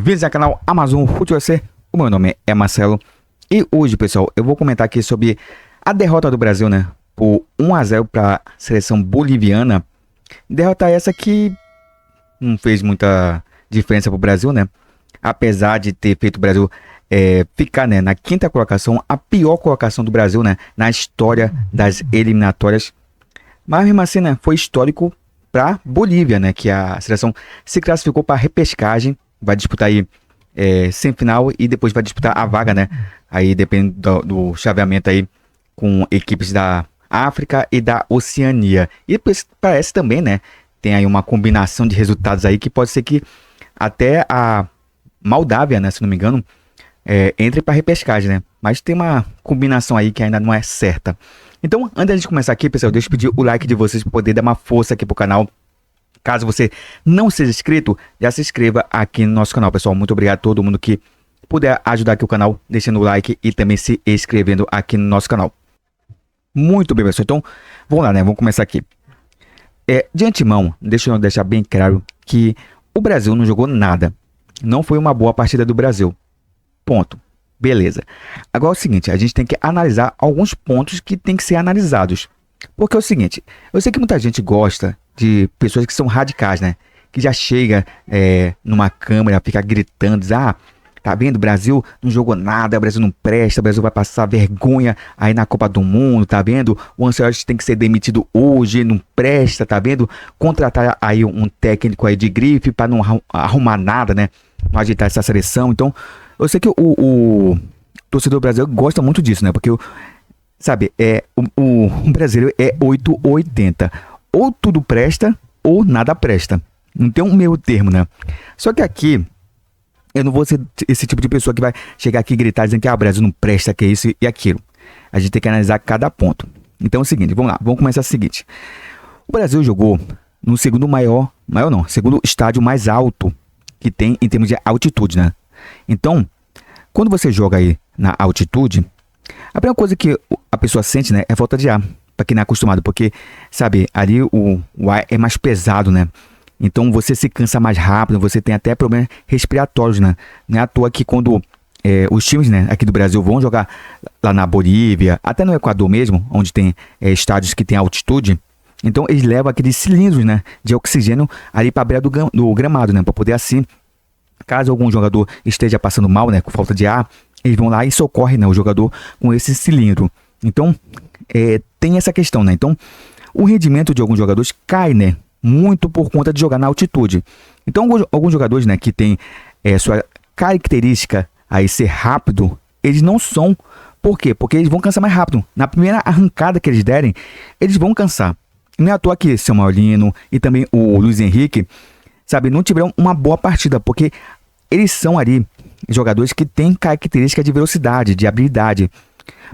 bem-vindos ao canal Amazon Futebol FC. O meu nome é Marcelo e hoje, pessoal, eu vou comentar aqui sobre a derrota do Brasil, né? Por 1-0 para a seleção boliviana. Derrota essa que não fez muita diferença para o Brasil, né? Apesar de ter feito o Brasil ficar, né, na quinta colocação, a pior colocação do Brasil, né, na história das eliminatórias. Mas mesmo assim, né, foi histórico para Bolívia, né, que a seleção se classificou para a repescagem, vai disputar aí semifinal e depois vai disputar a vaga, né, aí depende do chaveamento aí com equipes da África e da Oceania. E parece também, né, tem aí uma combinação de resultados aí que pode ser que até a Moldávia, né, se não me engano, entre para repescagem, né, mas tem uma combinação aí que ainda não é certa. Então, antes de começar aqui, pessoal, deixa eu pedir o like de vocês para poder dar uma força aqui pro canal. Caso você não seja inscrito, já se inscreva aqui no nosso canal, pessoal. Muito obrigado a todo mundo que puder ajudar aqui o canal, deixando o like e também se inscrevendo aqui no nosso canal. Muito bem, pessoal. Então, vamos lá, né? Vamos começar aqui. De antemão, deixa eu deixar bem claro que o Brasil não jogou nada. Não foi uma boa partida do Brasil. Ponto. Beleza. Agora é o seguinte, a gente tem que analisar alguns pontos que tem que ser analisados. Porque é o seguinte, eu sei que muita gente gosta de pessoas que são radicais, né? Que já chega numa câmera, fica gritando, diz, tá vendo, o Brasil não jogou nada, o Brasil não presta, o Brasil vai passar vergonha aí na Copa do Mundo, tá vendo? O Ancelotti tem que ser demitido hoje, não presta, tá vendo? Contratar aí um técnico aí de grife para não arrumar nada, né? Não agitar essa seleção, então... Eu sei que o torcedor brasileiro gosta muito disso, né? Porque, sabe, o brasileiro é 8 ou 80. Ou tudo presta, ou nada presta. Não tem um meio termo, né? Só que aqui, eu não vou ser esse tipo de pessoa que vai chegar aqui e gritar dizendo que o Brasil não presta, que é isso e aquilo. A gente tem que analisar cada ponto. Então é o seguinte, vamos lá, vamos começar o seguinte. O Brasil jogou no segundo segundo estádio mais alto que tem em termos de altitude, né? Então, quando você joga aí na altitude, a primeira coisa que a pessoa sente, né, é falta de ar, para quem não é acostumado, porque, sabe, ali o ar é mais pesado, né? Então você se cansa mais rápido, você tem até problemas respiratórios, né? Não é à toa que quando os times, né, aqui do Brasil vão jogar lá na Bolívia, até no Equador mesmo, onde tem estádios que tem altitude, então eles levam aqueles cilindros, né, de oxigênio ali para a beira do gramado, né, para poder assim... Caso algum jogador esteja passando mal, né, com falta de ar, eles vão lá e socorrem, né, o jogador com esse cilindro. Então, tem essa questão, né? Então, o rendimento de alguns jogadores cai, né, muito por conta de jogar na altitude. Então, alguns jogadores, né, que tem sua característica aí ser rápido, eles não são. Por quê? Porque eles vão cansar mais rápido. Na primeira arrancada que eles derem, eles vão cansar. Não é à toa que Samuel Lino e também o Luiz Henrique, sabe, não tiveram uma boa partida, porque eles são ali jogadores que têm características de velocidade, de habilidade.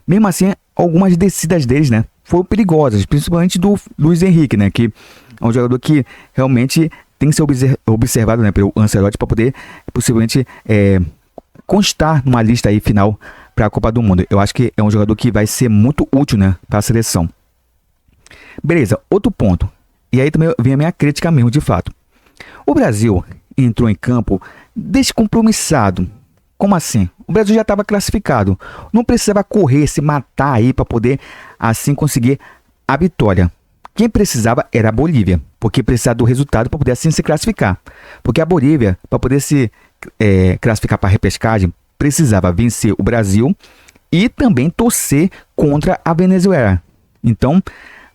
Mesmo assim, algumas descidas deles, né, foram perigosas, principalmente do Luiz Henrique, né, que é um jogador que realmente tem que ser observado, né, pelo Ancelotti para poder possivelmente constar numa lista aí final para a Copa do Mundo. Eu acho que é um jogador que vai ser muito útil, né, para a seleção. Beleza, outro ponto. E aí também vem a minha crítica mesmo, de fato. O Brasil entrou em campo descompromissado. Como assim? O Brasil já estava classificado. Não precisava correr, se matar aí para poder assim conseguir a vitória. Quem precisava era a Bolívia, porque precisava do resultado para poder assim se classificar. Porque a Bolívia, para poder se classificar para a repescagem, precisava vencer o Brasil e também torcer contra a Venezuela. Então,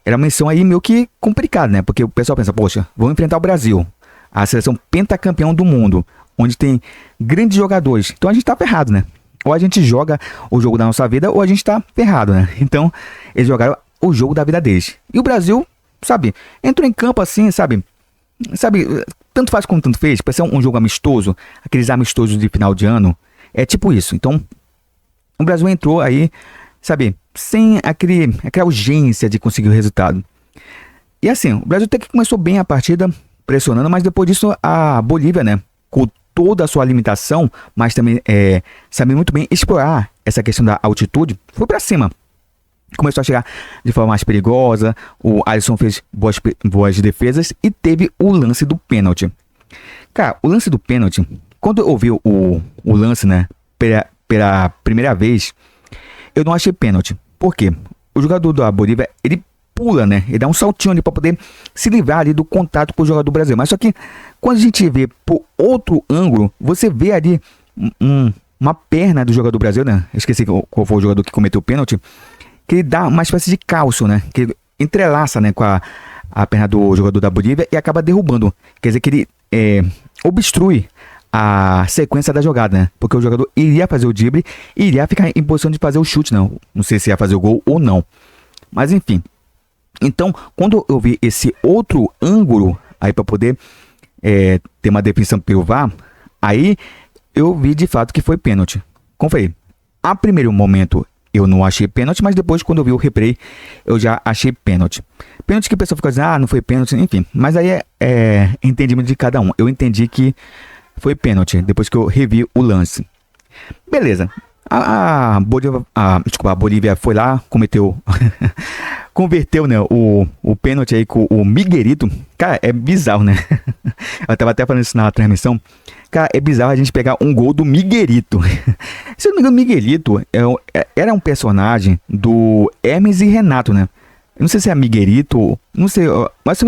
era uma missão aí meio que complicada, né? Porque o pessoal pensa, poxa, vamos enfrentar o Brasil, a seleção pentacampeão do mundo, onde tem grandes jogadores. Então a gente tá ferrado, né? Ou a gente joga o jogo da nossa vida, ou a gente tá ferrado, né? Então, eles jogaram o jogo da vida deles. E o Brasil, sabe, entrou em campo assim, sabe, tanto faz como tanto fez, parece um jogo amistoso, aqueles amistosos de final de ano. É tipo isso. Então, o Brasil entrou aí, sabe, sem aquela urgência de conseguir o resultado. E assim, o Brasil até que começou bem a partida, pressionando, mas depois disso a Bolívia, né, com toda a sua limitação, mas também sabe muito bem explorar essa questão da altitude, foi para cima. Começou a chegar de forma mais perigosa, o Alisson fez boas defesas e teve o lance do pênalti. Cara, o lance do pênalti quando eu ouvi o lance, né, pela primeira vez, eu não achei pênalti. Por quê? O jogador da Bolívia, ele pula, né? Ele dá um saltinho ali para poder se livrar ali do contato com o jogador do Brasil. Mas só que quando a gente vê por outro ângulo, você vê ali uma perna do jogador do Brasil, né? Eu esqueci qual foi o jogador que cometeu o pênalti. Que ele dá uma espécie de calço, né? Que ele entrelaça, né, com a perna do jogador da Bolívia e acaba derrubando. Quer dizer que ele obstrui a sequência da jogada, né? Porque o jogador iria fazer o drible e iria ficar em posição de fazer o chute, não. Não sei se ia fazer o gol ou não. Mas enfim. Então, quando eu vi esse outro ângulo aí para poder ter uma definição pelo VAR, aí eu vi de fato que foi pênalti. Conferi. A primeiro momento eu não achei pênalti, mas depois quando eu vi o replay eu já achei pênalti. Pênalti que a pessoa fica dizendo, não foi pênalti, enfim. Mas aí é entendimento de cada um. Eu entendi que foi pênalti, depois que eu revi o lance. Beleza. A Bolívia foi lá, converteu, né, o pênalti aí com o Miguelito. Cara, é bizarro, né? Eu tava até falando isso na transmissão. Cara, é bizarro a gente pegar um gol do Miguelito. Se eu não me engano, Miguelito era um personagem do Hermes e Renato, né? Eu não sei se é Miguelito, não sei, mas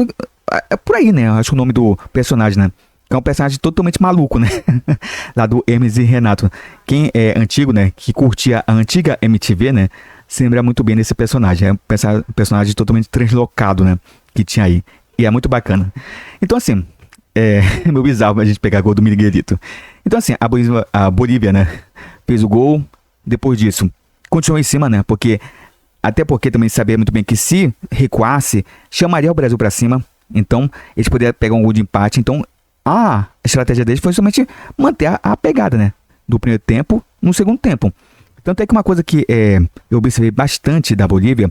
é por aí, né? Eu acho o nome do personagem, né? É um personagem totalmente maluco, né? Lá do Hermes e Renato. Quem é antigo, né? Que curtia a antiga MTV, né? Se lembra muito bem desse personagem. É um personagem totalmente translocado, né? Que tinha aí. E é muito bacana. Então, assim, é meio bizarro a gente pegar gol do Miguelito. Então, assim, a Bolívia, né? Fez o gol. Depois disso, continuou em cima, né? Até porque também sabia muito bem que se recuasse, chamaria o Brasil para cima. Então, eles poderiam pegar um gol de empate. Então, a estratégia deles foi somente manter a pegada, né? Do primeiro tempo no segundo tempo. Tanto é que uma coisa que eu observei bastante da Bolívia,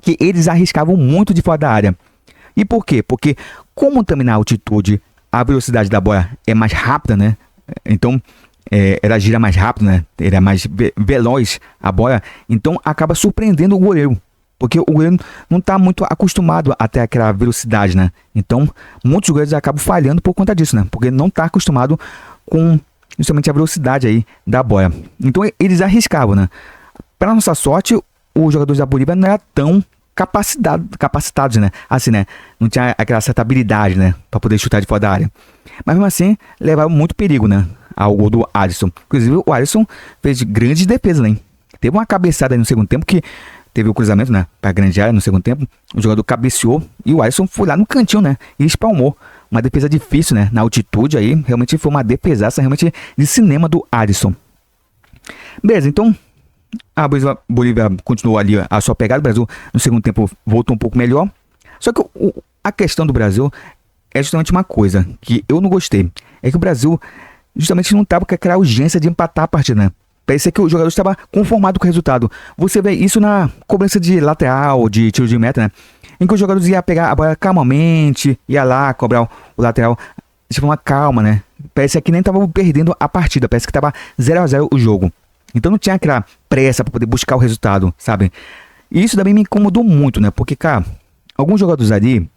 que eles arriscavam muito de fora da área. E por quê? Porque como também na altitude a velocidade da bola é mais rápida, né? Então ela gira mais rápido, né? Ela é mais veloz a bola. Então acaba surpreendendo o goleiro. Porque o goleiro não está muito acostumado a ter aquela velocidade, né? Então, muitos goleiros acabam falhando por conta disso, né? Porque não está acostumado com justamente a velocidade aí da bola. Então, eles arriscavam, né? Para nossa sorte, os jogadores da Bolívia não eram tão capacitados, né? Assim, né? Não tinha aquela certa habilidade, né? Para poder chutar de fora da área. Mas, mesmo assim, levaram muito perigo, né? Ao gol do Alisson. Inclusive, o Alisson fez grandes defesas, né? Teve uma cabeçada aí no segundo tempo que teve o cruzamento, né, para a grande área no segundo tempo. O jogador cabeceou e o Alisson foi lá no cantinho, né, e espalmou. Uma defesa difícil, né, na altitude aí. Realmente foi uma defesaça realmente de cinema do Alisson. Beleza, então a Bolívia continuou ali a sua pegada. O Brasil no segundo tempo voltou um pouco melhor. Só que a questão do Brasil é justamente uma coisa que eu não gostei. É que o Brasil justamente não estava com aquela urgência de empatar a partida, né? Parecia que o jogador estava conformado com o resultado. Você vê isso na cobrança de lateral, de tiro de meta, né? Em que os jogadores iam pegar a bola calmamente, ia lá cobrar o lateral. Tipo, uma calma, né? Parecia que nem estavam perdendo a partida. Parece que estava 0-0 o jogo. Então não tinha aquela pressa para poder buscar o resultado, sabe? E isso também me incomodou muito, né? Porque, cara, alguns jogadores ali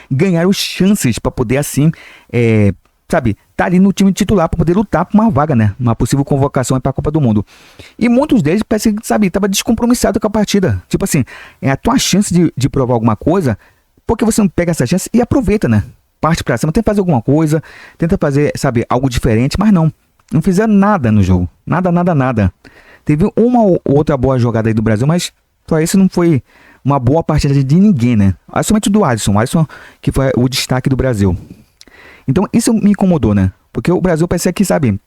ganharam chances para poder, assim, sabe, tá ali no time titular para poder lutar por uma vaga, né? Uma possível convocação para a Copa do Mundo. E muitos deles parece que, sabe, tava descompromissado com a partida. Tipo assim, é a tua chance de provar alguma coisa, porque você não pega essa chance e aproveita, né? Parte pra cima, tenta fazer alguma coisa, tenta fazer, sabe, algo diferente, mas não fizeram nada no jogo. Nada. Teve uma ou outra boa jogada aí do Brasil, mas só isso não foi uma boa partida de ninguém, né? Somente do Alisson. O Alisson que foi o destaque do Brasil. Então isso me incomodou, né? Porque o Brasil parecia que, sabe,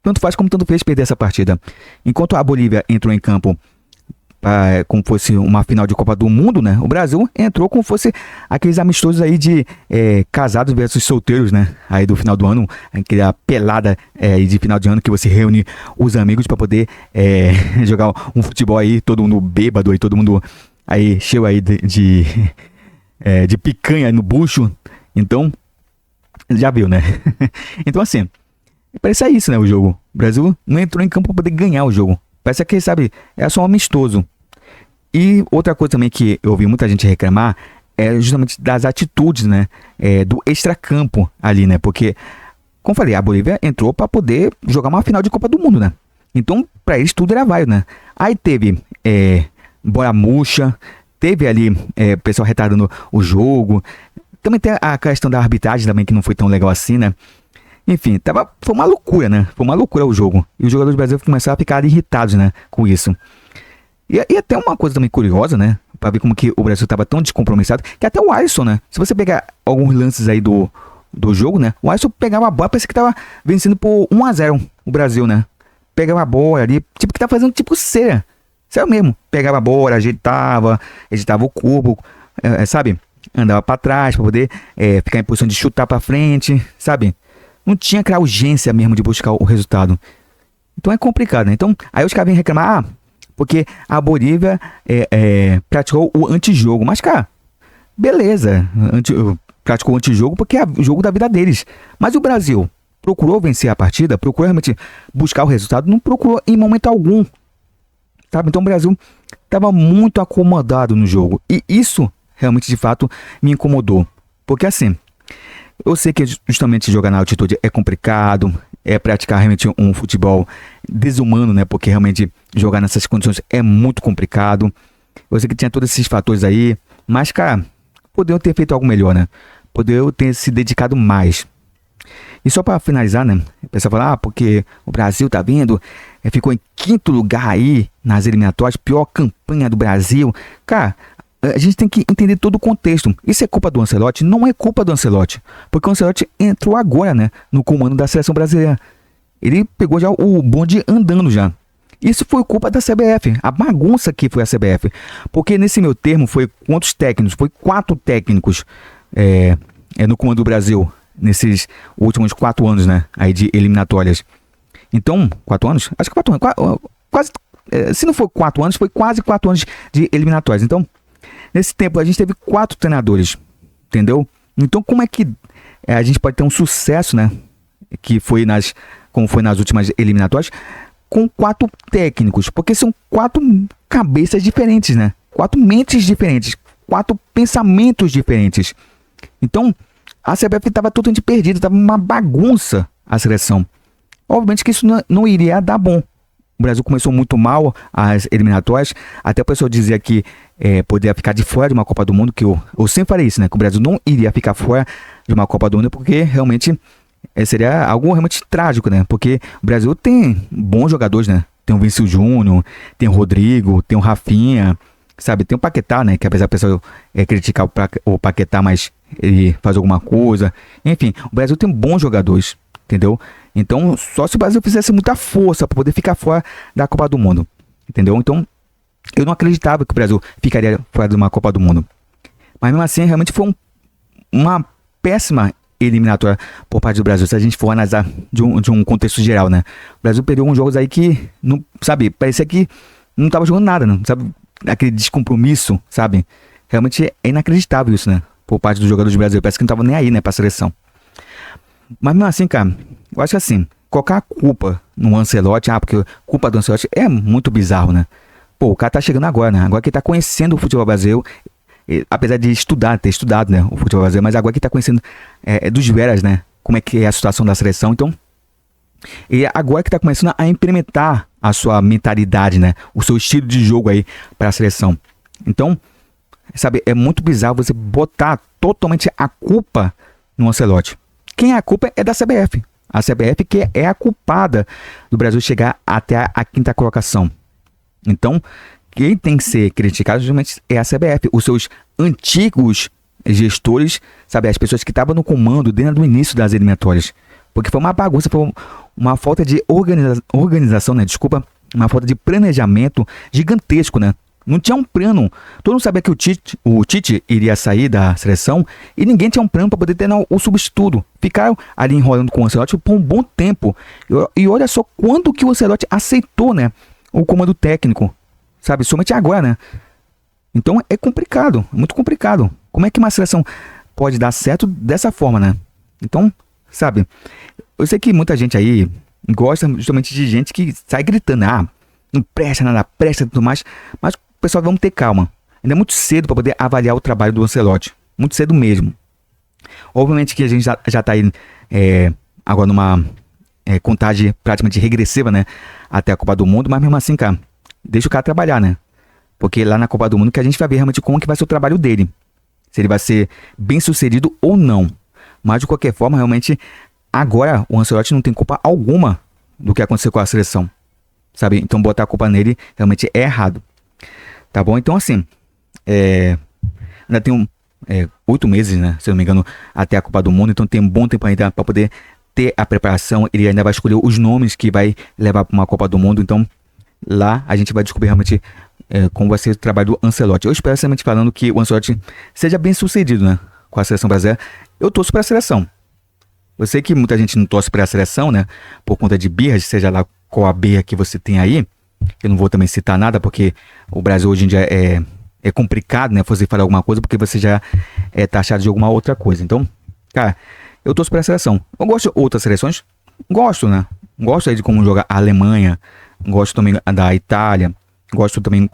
tanto faz como tanto fez perder essa partida. Enquanto a Bolívia entrou em campo como fosse uma final de Copa do Mundo, né? O Brasil entrou como fosse aqueles amistosos aí de casados versus solteiros, né? Aí do final do ano, aquela pelada de final de ano que você reúne os amigos para poder jogar um futebol aí, todo mundo bêbado aí, todo mundo aí cheio aí de picanha no bucho. Então, já viu, né? Então, assim, parece isso, né? O jogo. O Brasil não entrou em campo para poder ganhar o jogo. Parece que, sabe, é só um amistoso. E outra coisa também que eu ouvi muita gente reclamar é justamente das atitudes, né? Do extracampo ali, né? Porque como eu falei, a Bolívia entrou para poder jogar uma final de Copa do Mundo, né? Então, para eles tudo era válido, né? Aí teve bola murcha, teve ali o pessoal retardando o jogo. Também tem a questão da arbitragem também, que não foi tão legal assim, né? Enfim, foi uma loucura, né? Foi uma loucura o jogo. E os jogadores brasileiros começaram a ficar irritados, né? Com isso. E até uma coisa também curiosa, né? Pra ver como que o Brasil tava tão descompromissado, que até o Alisson, né? Se você pegar alguns lances aí do jogo, né? O Alisson pegava a bola, parecia que tava vencendo por 1-0 o Brasil, né? Pegava a bola ali, tipo que tá fazendo tipo cera. Sério mesmo. Pegava a bola, ajeitava o corpo, sabe? Andava pra trás pra poder ficar em posição de chutar pra frente, sabe? Não tinha aquela urgência mesmo de buscar o resultado. Então é complicado, né? Então, aí os caras vêm reclamar, porque a Bolívia praticou o antijogo. Mas, cara, beleza. Praticou o antijogo porque é o jogo da vida deles. Mas o Brasil procurou vencer a partida, procurou realmente buscar o resultado, não procurou em momento algum. Sabe? Então o Brasil estava muito acomodado no jogo. E isso, realmente, de fato, me incomodou. Porque assim, eu sei que justamente jogar na altitude é complicado, é praticar realmente um futebol desumano, né? Porque realmente jogar nessas condições é muito complicado. Eu sei que tinha todos esses fatores aí, mas, cara, poderiam ter feito algo melhor, né? Poderiam ter se dedicado mais. E só para finalizar, né? O pessoal fala, porque o Brasil tá vindo, ficou em 5º lugar aí nas eliminatórias, pior campanha do Brasil. Cara, a gente tem que entender todo o contexto. Isso é culpa do Ancelotti? Não é culpa do Ancelotti. Porque o Ancelotti entrou agora, né? No comando da seleção brasileira. Ele pegou já o bonde andando já. Isso foi culpa da CBF. A bagunça que foi a CBF. Porque nesse meu termo foi quantos técnicos? Foi 4 técnicos no comando do Brasil. Nesses últimos 4 anos, né? Aí de eliminatórias. Então, 4 anos? Acho que 4 anos. Quase, se não for 4 anos, foi quase 4 anos de eliminatórias. Então, nesse tempo, a gente teve 4 treinadores, entendeu? Então, como é que a gente pode ter um sucesso, né? Que foi como foi nas últimas eliminatórias, com 4 técnicos. Porque são 4 cabeças diferentes, né? 4 mentes diferentes. 4 pensamentos diferentes. Então, a CBF estava totalmente perdida. Estava uma bagunça a seleção. Obviamente que isso não iria dar bom. O Brasil começou muito mal as eliminatórias. Até o pessoal dizia que poderia ficar de fora de uma Copa do Mundo. Que eu sempre falei isso, né? Que o Brasil não iria ficar fora de uma Copa do Mundo. Porque realmente seria algo realmente trágico, né? Porque o Brasil tem bons jogadores, né? Tem o Vinícius Júnior, tem o Rodrigo, tem o Rafinha, sabe? Tem o Paquetá, né? Que apesar do pessoal criticar o Paquetá, mas ele faz alguma coisa. Enfim, o Brasil tem bons jogadores, entendeu? Então, só se o Brasil fizesse muita força para poder ficar fora da Copa do Mundo, entendeu? Então, eu não acreditava que o Brasil ficaria fora de uma Copa do Mundo. Mas mesmo assim, realmente foi uma péssima eliminatória por parte do Brasil, se a gente for analisar de um contexto geral, né? O Brasil perdeu uns jogos aí que, não, sabe, parecia que não estava jogando nada, né? Sabe? Aquele descompromisso, sabe? Realmente é inacreditável isso, né? Por parte dos jogadores brasileiros. Parece que não estavam nem aí, né? Pra seleção. Mas mesmo assim, cara, eu acho assim, colocar a culpa no Ancelotti, porque culpa do Ancelotti é muito bizarro, né? Pô, o cara tá chegando agora, né? Agora que ele tá conhecendo o futebol brasileiro, apesar de ter estudado, né? O futebol brasileiro, mas agora que ele tá conhecendo dos veras, né? Como é que é a situação da seleção. Então, e agora que tá começando a implementar a sua mentalidade, né? O seu estilo de jogo aí para a seleção. Então, sabe, é muito bizarro você botar totalmente a culpa no Ancelotti. Quem é a culpa é da CBF. A CBF que é a culpada do Brasil chegar até a 5ª colocação. Então, quem tem que ser criticado justamente é a CBF. Os seus antigos gestores, sabe, as pessoas que estavam no comando desde o início das eliminatórias. Porque foi uma bagunça, foi uma falta de organização, né? Desculpa, uma falta de planejamento gigantesco, né? Não tinha um plano. Todo mundo sabia que o Tite iria sair da seleção e ninguém tinha um plano para poder ter o substituto. Ficaram ali enrolando com o Ancelotti por um bom tempo. E olha só quando que o Ancelotti aceitou, né, o comando técnico. Sabe, somente agora, né? Então é complicado, muito complicado. Como é que uma seleção pode dar certo dessa forma, né? Então, sabe, eu sei que muita gente aí gosta justamente de gente que sai gritando, não presta nada, presta tudo mais, mas pessoal, vamos ter calma. Ainda é muito cedo para poder avaliar o trabalho do Ancelotti. Muito cedo mesmo. Obviamente que a gente já está aí agora numa contagem praticamente regressiva, né? Até a Copa do Mundo, mas mesmo assim, cara, deixa o cara trabalhar, né? Porque lá na Copa do Mundo que a gente vai ver realmente como que vai ser o trabalho dele. Se ele vai ser bem sucedido ou não. Mas de qualquer forma, realmente, agora o Ancelotti não tem culpa alguma do que aconteceu com a seleção. Sabe? Então botar a culpa nele realmente é errado. Tá bom? Então assim, ainda tem 8 meses, né? Se eu não me engano, até a Copa do Mundo. Então tem um bom tempo ainda para poder ter a preparação. Ele ainda vai escolher os nomes que vai levar para uma Copa do Mundo. Então lá a gente vai descobrir realmente como vai ser o trabalho do Ancelotti. Eu espero, sinceramente falando, que o Ancelotti seja bem sucedido, né? Com a seleção brasileira. Eu torço para a seleção. Eu sei que muita gente não torce para a seleção, né? Por conta de birras, seja lá qual a birra que você tem aí. Eu não vou também citar nada, porque o Brasil hoje em dia é complicado, né? Você falar alguma coisa, porque você já é taxado de alguma outra coisa. Então, cara, eu torço para a seleção. Eu gosto de outras seleções? Gosto, né? Gosto aí de como joga a Alemanha. Gosto também da Itália. Gosto também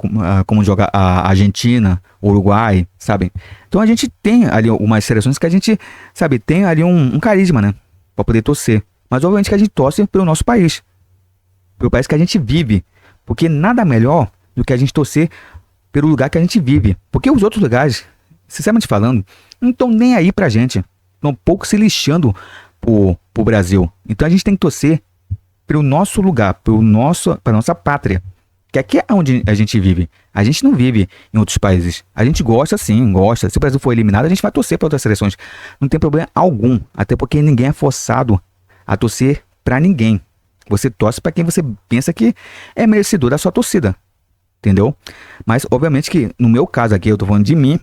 como joga a Argentina, o Uruguai, sabe? Então a gente tem ali algumas seleções que a gente, sabe, tem ali um carisma, né? Pra poder torcer. Mas obviamente que a gente torce pelo nosso país. Pelo país que a gente vive. Porque nada melhor do que a gente torcer pelo lugar que a gente vive. Porque os outros lugares, sinceramente falando, não estão nem aí pra gente. Estão um pouco se lixando pro Brasil. Então a gente tem que torcer pelo nosso lugar, pra nossa pátria. Que aqui é onde a gente vive. A gente não vive em outros países. A gente gosta, sim, gosta. Se o Brasil for eliminado, a gente vai torcer para outras seleções. Não tem problema algum. Até porque ninguém é forçado a torcer para ninguém. Você torce para quem você pensa que é merecedor da sua torcida. Entendeu? Mas, obviamente que, no meu caso aqui, eu tô falando de mim,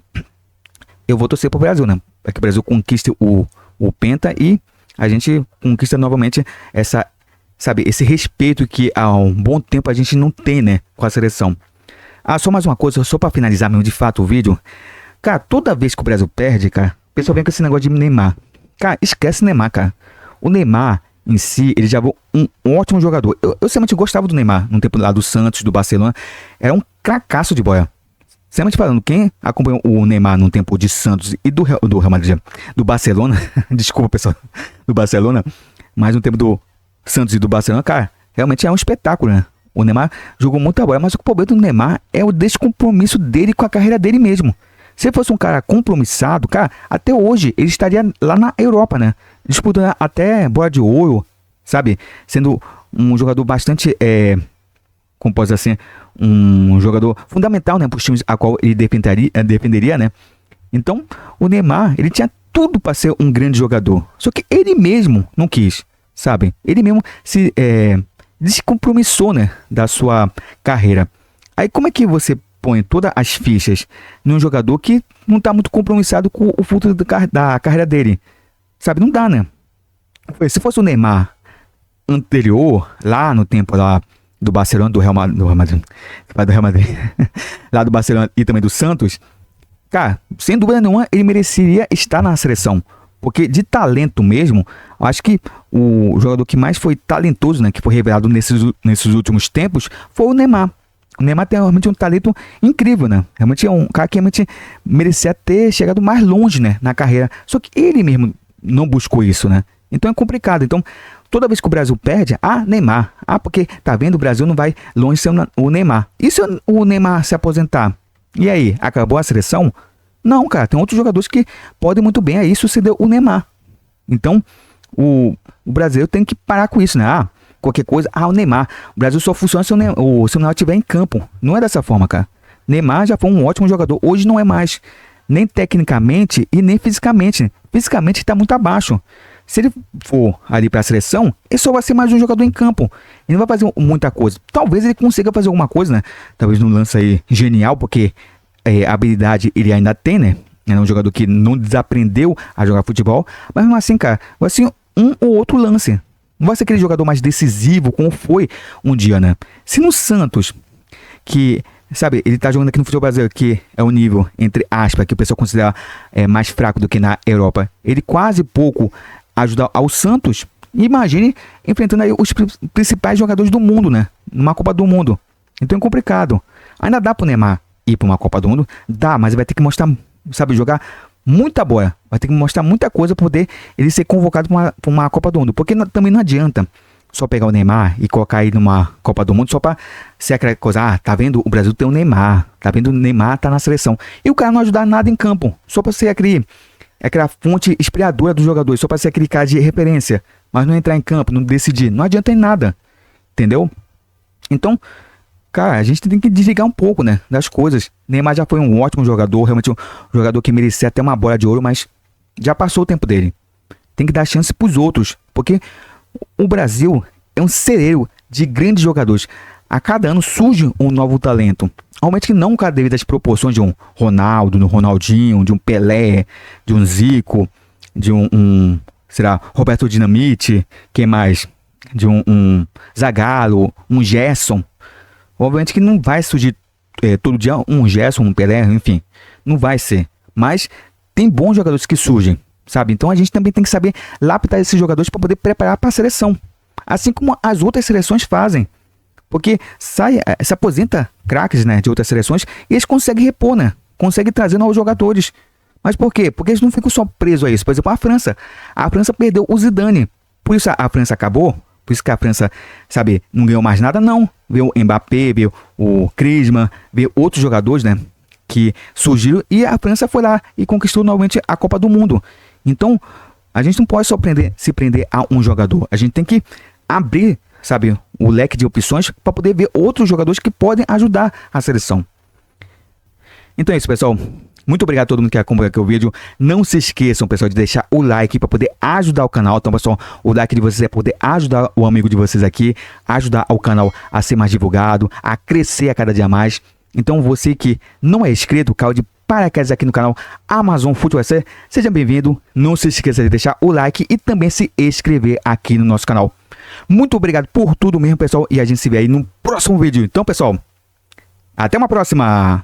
eu vou torcer pro Brasil, né? Para que o Brasil conquiste o Penta e a gente conquista novamente esse respeito que há um bom tempo a gente não tem, né, com a seleção. Só mais uma coisa, só pra finalizar mesmo de fato o vídeo. Cara, toda vez que o Brasil perde, cara, o pessoal vem com esse negócio de Neymar. Cara, esquece Neymar, cara. O Neymar, em si, ele já foi um ótimo jogador. Eu sempre gostava do Neymar, no tempo lá do Santos, do Barcelona. Era um cracaço de bola. Sempre falando, quem acompanhou o Neymar no tempo de Santos e do Real Madrid, do Barcelona, desculpa, pessoal, do Barcelona, mas no tempo do Santos e do Barcelona, cara, realmente é um espetáculo, né? O Neymar jogou muita bola, mas o problema do Neymar é o descompromisso dele com a carreira dele mesmo. Se ele fosse um cara compromissado, cara, até hoje ele estaria lá na Europa, né? Disputando até bola de ouro, sabe? Sendo um jogador bastante, como posso dizer assim, um jogador fundamental, né? Para os times a qual ele defenderia, né? Então, o Neymar, ele tinha tudo para ser um grande jogador. Só que ele mesmo não quis. Sabe? Ele mesmo se descompromissou, né, da sua carreira. Aí como é que você põe todas as fichas num jogador que não está muito compromissado com o futuro da carreira dele? Sabe? Não dá, né? Se fosse o Neymar anterior, lá no tempo lá do Barcelona, do Real Madrid, lá do Barcelona e também do Santos, cara, sem dúvida nenhuma, ele mereceria estar na seleção. Porque de talento mesmo, eu acho que o jogador que mais foi talentoso, né, que foi revelado nesses últimos tempos, foi o Neymar. O Neymar tem realmente um talento incrível, né? Realmente é um cara que realmente merecia ter chegado mais longe, né, na carreira. Só que ele mesmo não buscou isso, né? Então é complicado. Então, toda vez que o Brasil perde, Neymar. Porque, tá vendo, o Brasil não vai longe sem o Neymar. E se o Neymar se aposentar? E aí, acabou a seleção? Não, cara, tem outros jogadores que podem muito bem aí suceder o Neymar. Então, o brasileiro tem que parar com isso, né? Qualquer coisa, o Neymar. O Brasil só funciona se o Neymar estiver em campo. Não é dessa forma, cara. Neymar já foi um ótimo jogador. Hoje não é mais. Nem tecnicamente e nem fisicamente. Fisicamente está muito abaixo. Se ele for ali para a seleção, ele só vai ser mais um jogador em campo. Ele não vai fazer muita coisa. Talvez ele consiga fazer alguma coisa, né? Talvez num lance aí genial, porque a habilidade ele ainda tem, né? É um jogador que não desaprendeu a jogar futebol. Mas mesmo assim, cara, vai ser um ou outro lance. Não vai ser aquele jogador mais decisivo, como foi um dia, né? Se no Santos, que, sabe, ele tá jogando aqui no futebol brasileiro, que é o nível, entre aspas, que o pessoal considera mais fraco do que na Europa, ele quase pouco ajuda ao Santos. Imagine enfrentando aí os principais jogadores do mundo, né? Numa Copa do Mundo. Então é complicado. Ainda dá pro Neymar ir para uma Copa do Mundo? Dá, mas vai ter que mostrar, sabe, jogar muita bola, vai ter que mostrar muita coisa para poder ele ser convocado para uma Copa do Mundo. Porque também não adianta só pegar o Neymar e colocar ele numa Copa do Mundo só para ser aquela coisa, tá vendo? O Brasil tem o Neymar, tá vendo? O Neymar tá na seleção. E o cara não ajudar nada em campo, só para ser aquela fonte inspiradora dos jogadores, só para ser aquele cara de referência, mas não entrar em campo, não decidir. Não adianta em nada, entendeu? Então, cara, a gente tem que desligar um pouco, né, das coisas. Neymar já foi um ótimo jogador, realmente um jogador que merecia até uma bola de ouro, mas já passou o tempo dele. Tem que dar chance pros outros, porque o Brasil é um celeiro de grandes jogadores. A cada ano surge um novo talento. Realmente que não cada devido às proporções de um Ronaldo, de um Ronaldinho, de um Pelé, de um Zico, de será, Roberto Dinamite, quem mais? De um Zagallo, um Gerson. Obviamente que não vai surgir todo dia um Gerson, um Pelé, enfim. Não vai ser. Mas tem bons jogadores que surgem, sabe? Então a gente também tem que saber lapidar esses jogadores para poder preparar para a seleção. Assim como as outras seleções fazem. Porque se aposenta craques, né, de outras seleções e eles conseguem repor, né? Conseguem trazer novos jogadores. Mas por quê? Porque eles não ficam só presos a isso. Por exemplo, a França. A França perdeu o Zidane. Por isso a França acabou? Por isso que a França, sabe, não ganhou mais nada? Não. Veio o Mbappé, veio o Griezmann, veio outros jogadores, né, que surgiram e a França foi lá e conquistou novamente a Copa do Mundo. Então, a gente não pode só se prender a um jogador. A gente tem que abrir, sabe, o leque de opções para poder ver outros jogadores que podem ajudar a seleção. Então é isso, pessoal. Muito obrigado a todo mundo que acompanha aqui o vídeo. Não se esqueçam, pessoal, de deixar o like para poder ajudar o canal. Então, pessoal, o like de vocês é poder ajudar o amigo de vocês aqui, ajudar o canal a ser mais divulgado, a crescer a cada dia mais. Então, você que não é inscrito, caiu de paraquedas aqui no canal Amazon Futebol SC, seja bem-vindo. Não se esqueça de deixar o like e também se inscrever aqui no nosso canal. Muito obrigado por tudo mesmo, pessoal, e a gente se vê aí no próximo vídeo. Então, pessoal, até uma próxima!